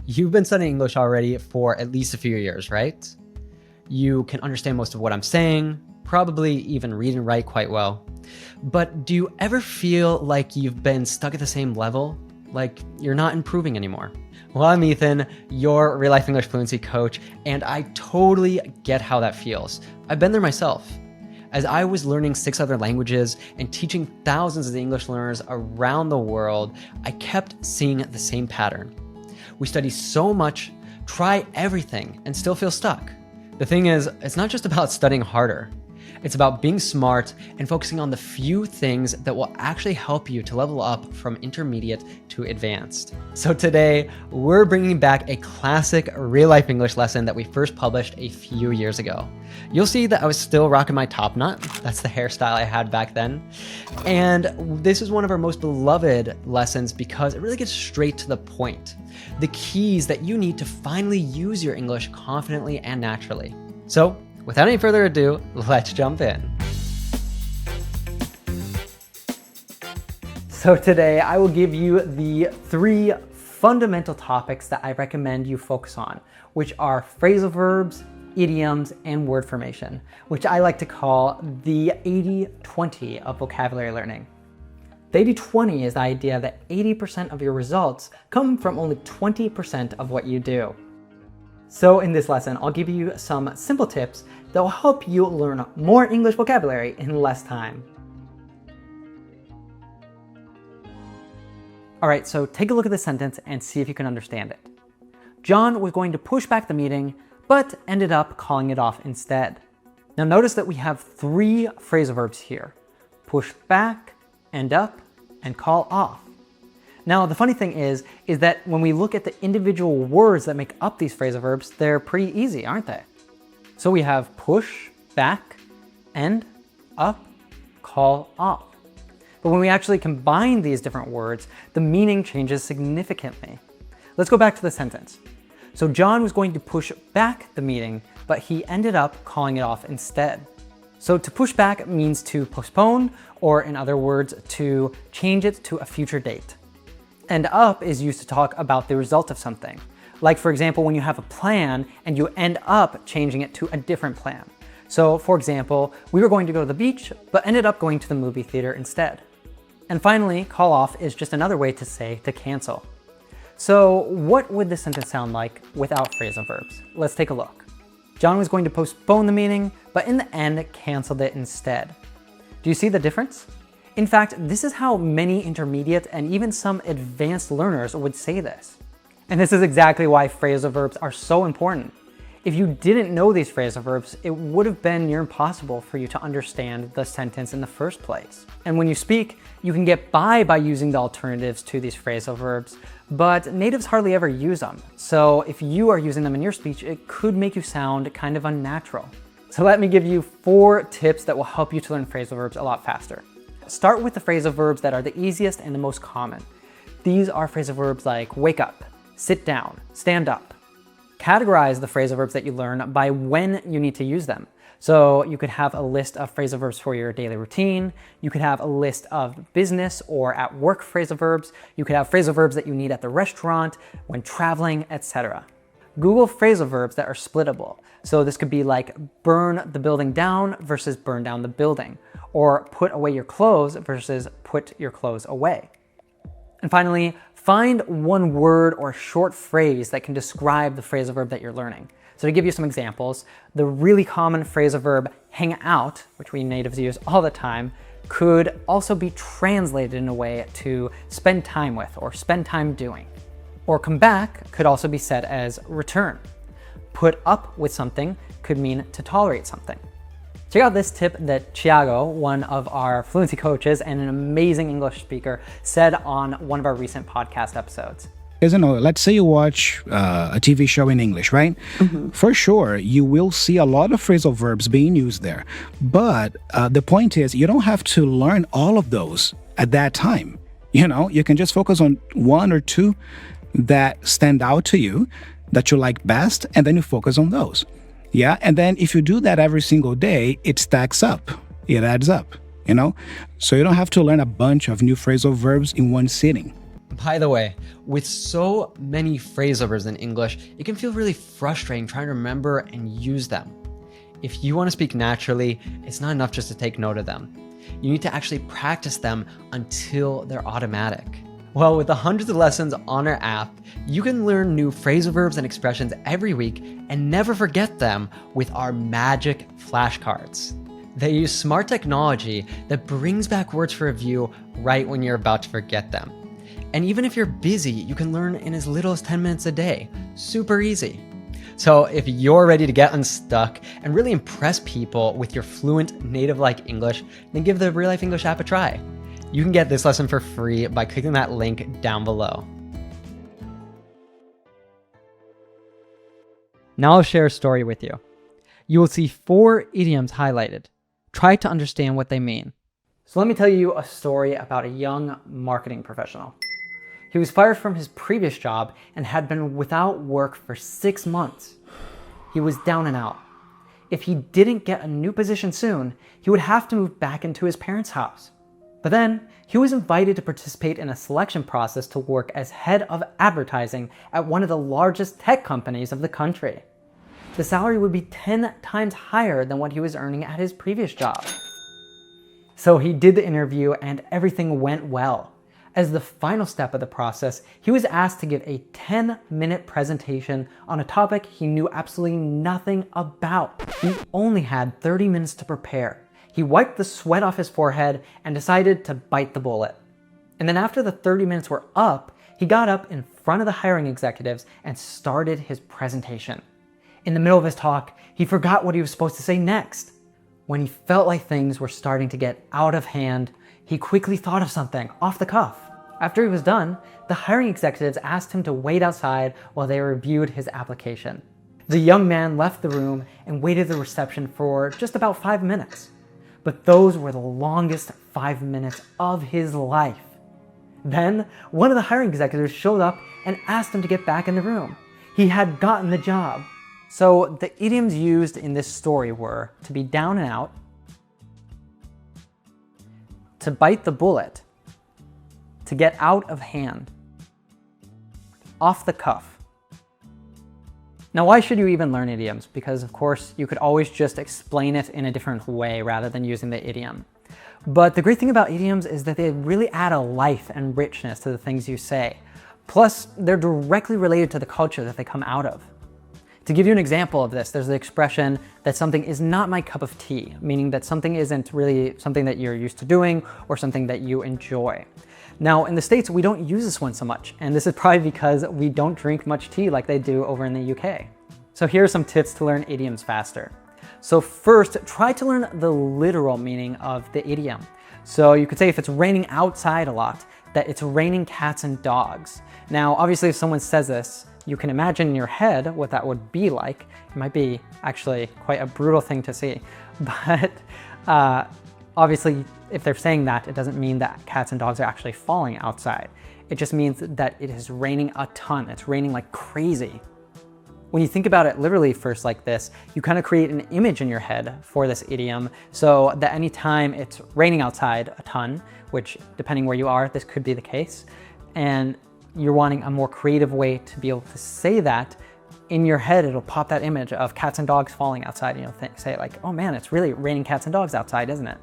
You've been studying English already for at least a few years, right? You can understand most of what I'm saying, probably even read and write quite well. But do you ever feel like you've been stuck at the same level? Like you're not improving anymore? Well, I'm Ethan, your real life English fluency coach, and I totally get how that feels. I've been there myself. As I was learning 6 other languages and teaching thousands of English learners around the world, I kept seeing the same pattern. We study so much, try everything, and still feel stuck. The thing is, it's not just about studying harder. It's about being smart and focusing on the few things that will actually help you to level up from intermediate to advanced. So today, we're bringing back a classic real-life English lesson that we first published a few years ago. You'll see that I was still rocking my top knot. That's the hairstyle I had back then. And this is one of our most beloved lessons because it really gets straight to the point. The keys that you need to finally use your English confidently and naturally. So, without any further ado, let's jump in. So today I will give you the 3 fundamental topics that I recommend you focus on, which are phrasal verbs, idioms, and word formation, which I like to call the 80-20 of vocabulary learning. The 80-20 is the idea that 80% of your results come from only 20% of what you do. So in this lesson, I'll give you some simple tips that will help you learn more English vocabulary in less time. All right, so take a look at this sentence and see if you can understand it. John was going to push back the meeting, but ended up calling it off instead. Now notice that we have 3 phrasal verbs here: push back, end up, and call off. Now, the funny thing is that when we look at the individual words that make up these phrasal verbs, they're pretty easy, aren't they? So we have push, back, end, up, call, off. But when we actually combine these different words, the meaning changes significantly. Let's go back to the sentence. So John was going to push back the meeting, but he ended up calling it off instead. So to push back means to postpone, or in other words, to change it to a future date. End up is used to talk about the result of something. Like for example, when you have a plan and you end up changing it to a different plan. So for example, we were going to go to the beach, but ended up going to the movie theater instead. And finally, call off is just another way to say to cancel. So what would this sentence sound like without phrasal verbs? Let's take a look. John was going to postpone the meeting, but in the end canceled it instead. Do you see the difference? In fact, this is how many intermediate and even some advanced learners would say this. And this is exactly why phrasal verbs are so important. If you didn't know these phrasal verbs, it would have been near impossible for you to understand the sentence in the first place. And when you speak, you can get by using the alternatives to these phrasal verbs, but natives hardly ever use them. So if you are using them in your speech, it could make you sound kind of unnatural. So let me give you 4 tips that will help you to learn phrasal verbs a lot faster. Start with the phrasal verbs that are the easiest and the most common. These are phrasal verbs like wake up, sit down, stand up. Categorize the phrasal verbs that you learn by when you need to use them. So you could have a list of phrasal verbs for your daily routine. You could have a list of business or at work phrasal verbs. You could have phrasal verbs that you need at the restaurant, when traveling, etc. Google phrasal verbs that are splittable. So this could be like burn the building down versus burn down the building, or put away your clothes versus put your clothes away. And finally, find one word or short phrase that can describe the phrasal verb that you're learning. So to give you some examples, the really common phrasal verb hang out, which we natives use all the time, could also be translated in a way to spend time with or spend time doing. Or come back could also be said as return. Put up with something could mean to tolerate something. Check out this tip that Thiago, one of our fluency coaches and an amazing English speaker, said on one of our recent podcast episodes. Because, let's say you watch a TV show in English, right? Mm-hmm. For sure, you will see a lot of phrasal verbs being used there. But the point is, you don't have to learn all of those at that time. You can just focus on 1 or 2 that stand out to you, that you like best, and then you focus on those. Yeah, and then if you do that every single day, it stacks up. It adds up, So you don't have to learn a bunch of new phrasal verbs in one sitting. By the way, with so many phrasal verbs in English, it can feel really frustrating trying to remember and use them. If you want to speak naturally, it's not enough just to take note of them. You need to actually practice them until they're automatic. Well, with the hundreds of lessons on our app, you can learn new phrasal verbs and expressions every week and never forget them with our magic flashcards. They use smart technology that brings back words for review right when you're about to forget them. And even if you're busy, you can learn in as little as 10 minutes a day. Super easy. So if you're ready to get unstuck and really impress people with your fluent native-like English, then give the Real Life English app a try. You can get this lesson for free by clicking that link down below. Now I'll share a story with you. You will see 4 idioms highlighted. Try to understand what they mean. So let me tell you a story about a young marketing professional. He was fired from his previous job and had been without work for 6 months. He was down and out. If he didn't get a new position soon, he would have to move back into his parents' house. But then, he was invited to participate in a selection process to work as head of advertising at one of the largest tech companies of the country. The salary would be 10 times higher than what he was earning at his previous job. So he did the interview and everything went well. As the final step of the process, he was asked to give a 10-minute presentation on a topic he knew absolutely nothing about. He only had 30 minutes to prepare. He wiped the sweat off his forehead and decided to bite the bullet. And then after the 30 minutes were up, he got up in front of the hiring executives and started his presentation. In the middle of his talk, he forgot what he was supposed to say next. When he felt like things were starting to get out of hand, he quickly thought of something off the cuff. After he was done, the hiring executives asked him to wait outside while they reviewed his application. The young man left the room and waited at the reception for just about 5 minutes. But those were the longest 5 minutes of his life. Then, one of the hiring executives showed up and asked him to get back in the room. He had gotten the job. So the idioms used in this story were to be down and out, to bite the bullet, to get out of hand, off the cuff. Now, why should you even learn idioms? Because of course, you could always just explain it in a different way rather than using the idiom. But the great thing about idioms is that they really add a life and richness to the things you say. Plus, they're directly related to the culture that they come out of. To give you an example of this, there's the expression that something is not my cup of tea, meaning that something isn't really something that you're used to doing or something that you enjoy. Now, in the States, we don't use this one so much, and this is probably because we don't drink much tea like they do over in the UK. So here are some tips to learn idioms faster. So first, try to learn the literal meaning of the idiom. So you could say if it's raining outside a lot, that it's raining cats and dogs. Now, obviously, if someone says this, you can imagine in your head what that would be like. It might be actually quite a brutal thing to see, but obviously, if they're saying that, it doesn't mean that cats and dogs are actually falling outside. It just means that it is raining a ton. It's raining like crazy. When you think about it literally first like this, you kind of create an image in your head for this idiom so that anytime it's raining outside a ton, which depending where you are, this could be the case, and you're wanting a more creative way to be able to say that, in your head, it'll pop that image of cats and dogs falling outside, and you'll say like, oh man, it's really raining cats and dogs outside, isn't it?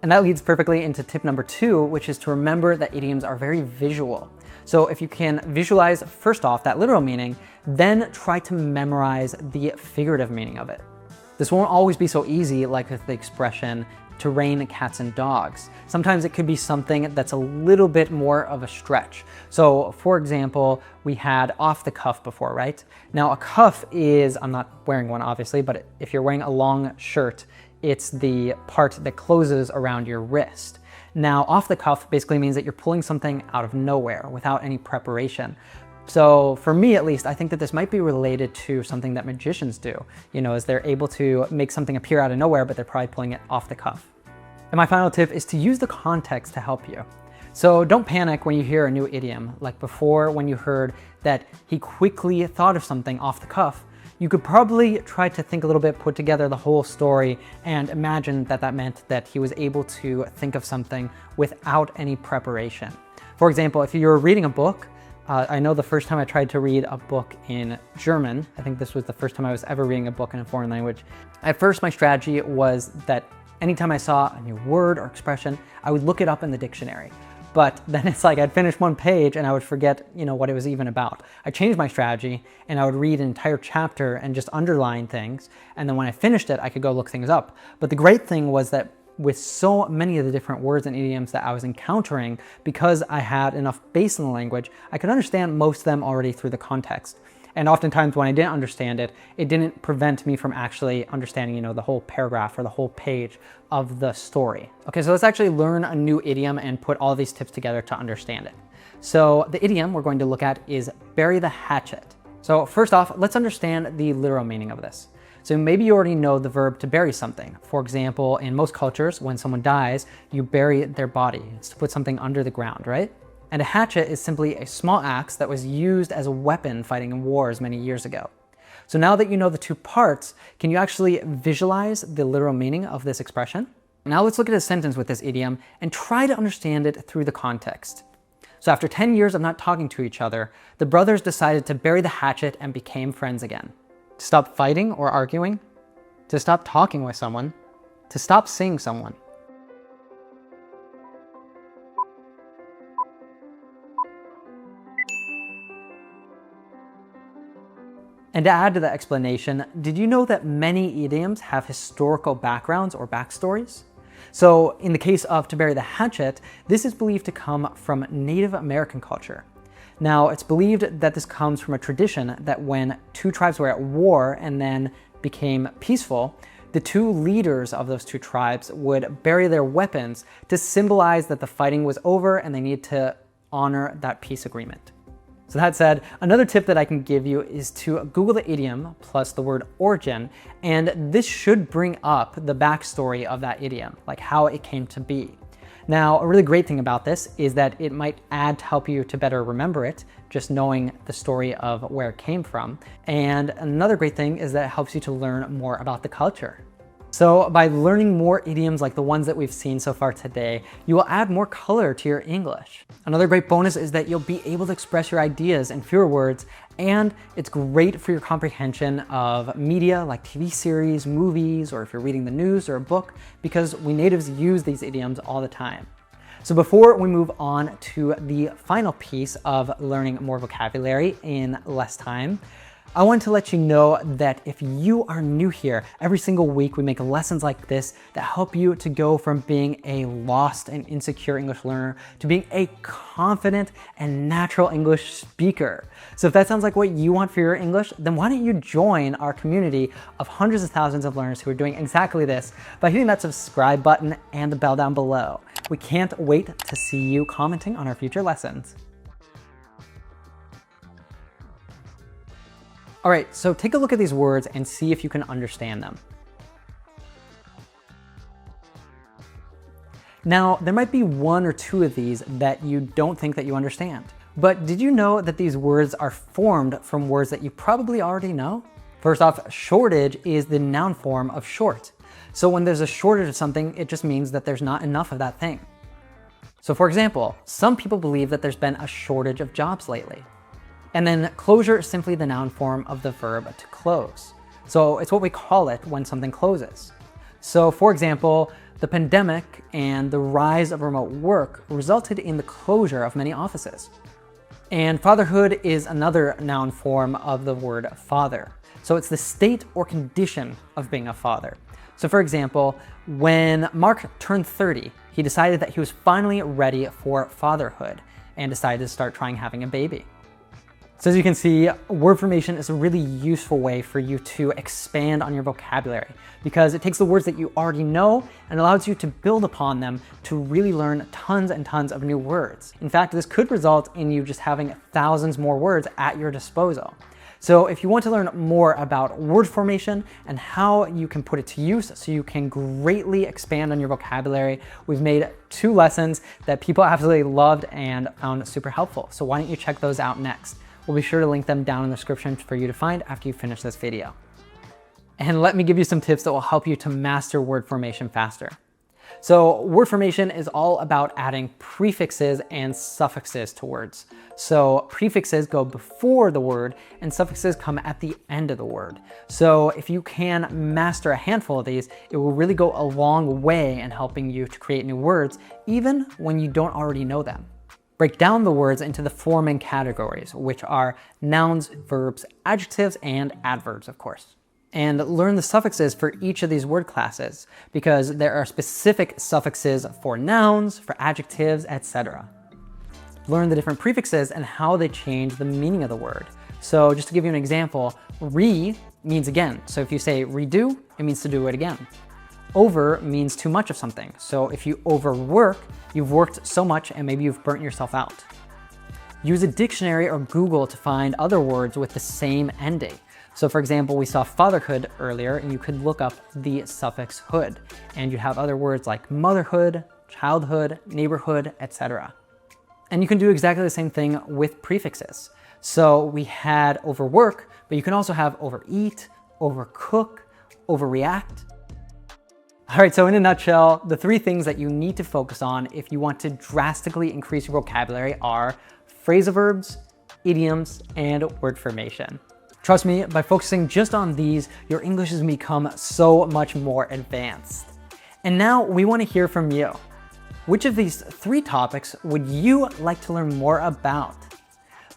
And that leads perfectly into tip number 2, which is to remember that idioms are very visual. So if you can visualize, first off, that literal meaning, then try to memorize the figurative meaning of it. This won't always be so easy like with the expression, to rain cats and dogs. Sometimes it could be something that's a little bit more of a stretch. So for example, we had off the cuff before, right? Now a cuff is, I'm not wearing one obviously, but if you're wearing a long shirt, it's the part that closes around your wrist. Now off the cuff basically means that you're pulling something out of nowhere without any preparation. So for me at least, I think that this might be related to something that magicians do, as they're able to make something appear out of nowhere, but they're probably pulling it off the cuff. And my final tip is to use the context to help you. So don't panic when you hear a new idiom, like before when you heard that he quickly thought of something off the cuff. You could probably try to think a little bit, put together the whole story, and imagine that that meant that he was able to think of something without any preparation. For example, if you're reading a book, I know the first time I tried to read a book in German, I think this was the first time I was ever reading a book in a foreign language. At first, my strategy was that anytime I saw a new word or expression, I would look it up in the dictionary. But then it's like I'd finish one page and I would forget, what it was even about. I changed my strategy and I would read an entire chapter and just underline things. And then when I finished it, I could go look things up. But the great thing was that with so many of the different words and idioms that I was encountering, because I had enough base in the language, I could understand most of them already through the context. And oftentimes when I didn't understand it, it didn't prevent me from actually understanding, the whole paragraph or the whole page of the story. Okay, so let's actually learn a new idiom and put all these tips together to understand it. So the idiom we're going to look at is bury the hatchet. So first off, let's understand the literal meaning of this. So maybe you already know the verb to bury something. For example, in most cultures, when someone dies, you bury their body. It's to put something under the ground, right? And a hatchet is simply a small axe that was used as a weapon fighting in wars many years ago. So now that you know the two parts, can you actually visualize the literal meaning of this expression? Now let's look at a sentence with this idiom and try to understand it through the context. So after 10 years of not talking to each other, the brothers decided to bury the hatchet and became friends again. To stop fighting or arguing, to stop talking with someone, to stop seeing someone. And to add to the explanation, did you know that many idioms have historical backgrounds or backstories? So in the case of to bury the hatchet, this is believed to come from Native American culture. Now, it's believed that this comes from a tradition that when two tribes were at war and then became peaceful, the two leaders of those two tribes would bury their weapons to symbolize that the fighting was over and they need to honor that peace agreement. So that said, another tip that I can give you is to Google the idiom plus the word origin, and this should bring up the backstory of that idiom, like how it came to be. Now, a really great thing about this is that it might add to help you to better remember it, just knowing the story of where it came from. And another great thing is that it helps you to learn more about the culture. So by learning more idioms like the ones that we've seen so far today, you will add more color to your English. Another great bonus is that you'll be able to express your ideas in fewer words, and it's great for your comprehension of media like TV series, movies, or if you're reading the news or a book, because we natives use these idioms all the time. So before we move on to the final piece of learning more vocabulary in less time, I want to let you know that if you are new here, every single week we make lessons like this that help you to go from being a lost and insecure English learner to being a confident and natural English speaker. So if that sounds like what you want for your English, then why don't you join our community of hundreds of thousands of learners who are doing exactly this by hitting that subscribe button and the bell down below. We can't wait to see you commenting on our future lessons. All right, so take a look at these words and see if you can understand them. Now, there might be one or two of these that you don't think that you understand. But did you know that these words are formed from words that you probably already know? First off, shortage is the noun form of short. So when there's a shortage of something, it just means that there's not enough of that thing. So for example, some people believe that there's been a shortage of jobs lately. And then closure is simply the noun form of the verb to close. So it's what we call it when something closes. So for example, the pandemic and the rise of remote work resulted in the closure of many offices. And fatherhood is another noun form of the word father. So it's the state or condition of being a father. So for example, when Mark turned 30, he decided that he was finally ready for fatherhood and decided to start trying having a baby. So as you can see, word formation is a really useful way for you to expand on your vocabulary because it takes the words that you already know and allows you to build upon them to really learn tons and tons of new words. In fact, this could result in you just having thousands more words at your disposal. So if you want to learn more about word formation and how you can put it to use so you can greatly expand on your vocabulary, we've made 2 lessons that people absolutely loved and found super helpful. So why don't you check those out next? We'll be sure to link them down in the description for you to find after you finish this video. And let me give you some tips that will help you to master word formation faster. So word formation is all about adding prefixes and suffixes to words. So prefixes go before the word and suffixes come at the end of the word. So if you can master a handful of these, it will really go a long way in helping you to create new words, even when you don't already know them. Break down the words into the four main categories, which are nouns, verbs, adjectives, and adverbs, of course. And learn the suffixes for each of these word classes, because there are specific suffixes for nouns, for adjectives, etc. Learn the different prefixes and how they change the meaning of the word. So just to give you an example, re means again. So if you say redo, it means to do it again. Over means too much of something. So if you overwork, you've worked so much and maybe you've burnt yourself out. Use a dictionary or Google to find other words with the same ending. So for example, we saw fatherhood earlier, and you could look up the suffix hood, and you have other words like motherhood, childhood, neighborhood, etc. And you can do exactly the same thing with prefixes. So we had overwork, but you can also have overeat, overcook, overreact. All right, so in a nutshell, the three things that you need to focus on if you want to drastically increase your vocabulary are phrasal verbs, idioms, and word formation. Trust me, by focusing just on these, your English has become so much more advanced. And now we want to hear from you. Which of these three topics would you like to learn more about?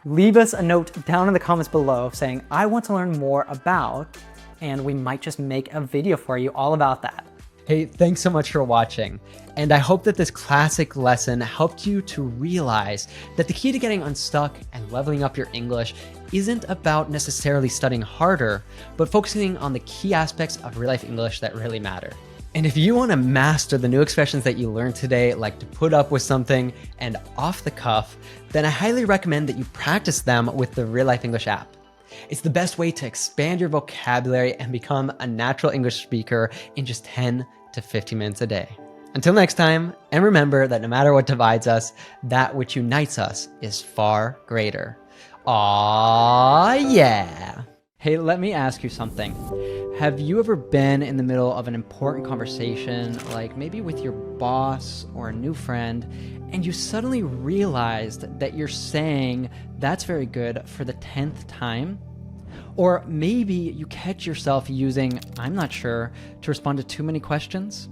Leave us a note down in the comments below saying, I want to learn more about, and we might just make a video for you all about that. Hey, thanks so much for watching. And I hope that this classic lesson helped you to realize that the key to getting unstuck and leveling up your English isn't about necessarily studying harder, but focusing on the key aspects of real life English that really matter. And if you want to master the new expressions that you learned today, like to put up with something and off the cuff, then I highly recommend that you practice them with the Real Life English app. It's the best way to expand your vocabulary and become a natural English speaker in just 10 to 15 minutes a day. Until next time, and remember that no matter what divides us, that which unites us is far greater. Aw, yeah. Hey, let me ask you something. Have you ever been in the middle of an important conversation, like maybe with your boss or a new friend, and you suddenly realized that you're saying "that's very good" for the 10th time? Or maybe you catch yourself using "I'm not sure" to respond to too many questions?